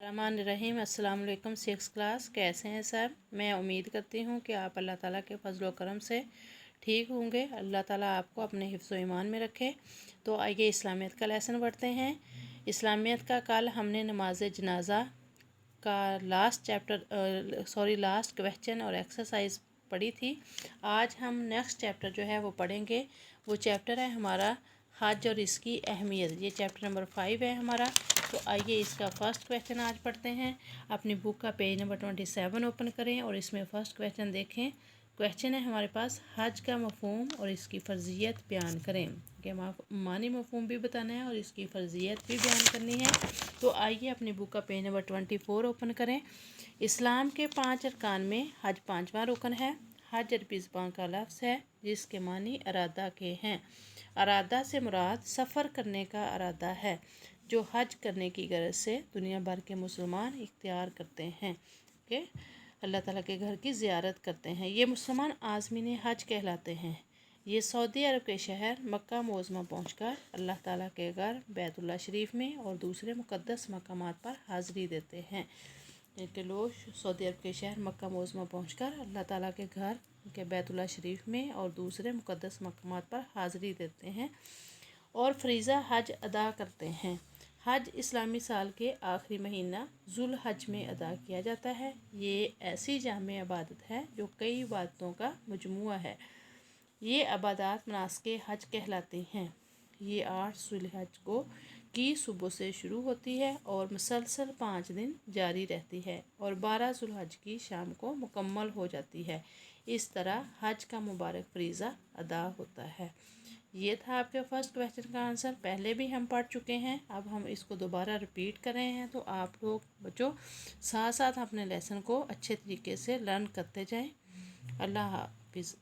रहमान रहीम। अस्सलाम वालेकुम। 6th class, कैसे हैं सब? मैं उम्मीद करती हूँ कि आप अल्लाह ताला के फजल व करम से ठीक होंगे। अल्लाह ताला आपको अपने हिफ्ज़ व ईमान में रखे। तो आइए इस्लामियत का लेसन पढ़ते हैं। इस्लामियत का कल हमने नमाज जनाजा का लास्ट क्वेश्चन और एक्सरसाइज पढ़ी थी। आज हम नेक्स्ट चैप्टर जो है वो पढ़ेंगे। वो चैप्टर है हमारा हज और इसकी अहमियत। ये चैप्टर नंबर 5 है हमारा। तो आइए इसका फर्स्ट क्वेश्चन आज पढ़ते हैं। अपनी बुक का पेज नंबर 27 ओपन करें और इसमें फ़र्स्ट क्वेश्चन देखें। क्वेश्चन है हमारे पास, हज का मफ़हूम और इसकी फ़र्जियत बयान करें। कि मानी मफ़हूम भी बताना है और इसकी फ़र्जियत भी बयान करनी है। तो आइए अपनी बुक का पेज नंबर 24 ओपन करें। इस्लाम के 5 अरकान में हज 5वां रुकन है। हज अरबी ज़बान का लफ्ज़ है जिसके मानी इरादा के हैं। इरादा से मुराद सफ़र करने का इरादा है जो हज करने की गरज से दुनिया भर के मुसलमान इख्तियार करते हैं कि अल्लाह ताला के घर की ज़ियारत करते हैं। ये मुसलमान आज़मीन हज कहलाते हैं। ये सऊदी अरब के शहर मक्का मोज़मा पहुंचकर अल्लाह ताला के घर बैतुल्लाह शरीफ में और दूसरे मुक़द्दस मकामात पर हाज़िरी देते हैं। कि लोग सऊदी अरब के शहर मक्का मोज़मा पहुंचकर अल्लाह ताला के घर के बैतुल्लाह शरीफ में और दूसरे मुक़द्दस मकामात पर हाज़िरी देते हैं और फ़रीज़ा हज अदा करते हैं। हज इस्लामी साल के आखिरी महीना जुल हज में अदा किया जाता है। ये ऐसी जामे इबादत है जो कई इबादतों का मजमुआ है। ये इबादत मनासिक हज कहलाती हैं। ये 8 जुल्हज को की सुबह से शुरू होती है और मुसलसल 5 दिन जारी रहती है और 12 जुल्हज की शाम को मुकम्मल हो जाती है। इस तरह हज का मुबारक फ़रीज़ा अदा होता है। ये था आपके फर्स्ट क्वेश्चन का आंसर। पहले भी हम पढ़ चुके हैं, अब हम इसको दोबारा रिपीट कर रहे हैं। तो आप लोग बच्चों साथ साथ अपने लेसन को अच्छे तरीके से लर्न करते जाएं। अल्लाह हाफिज़।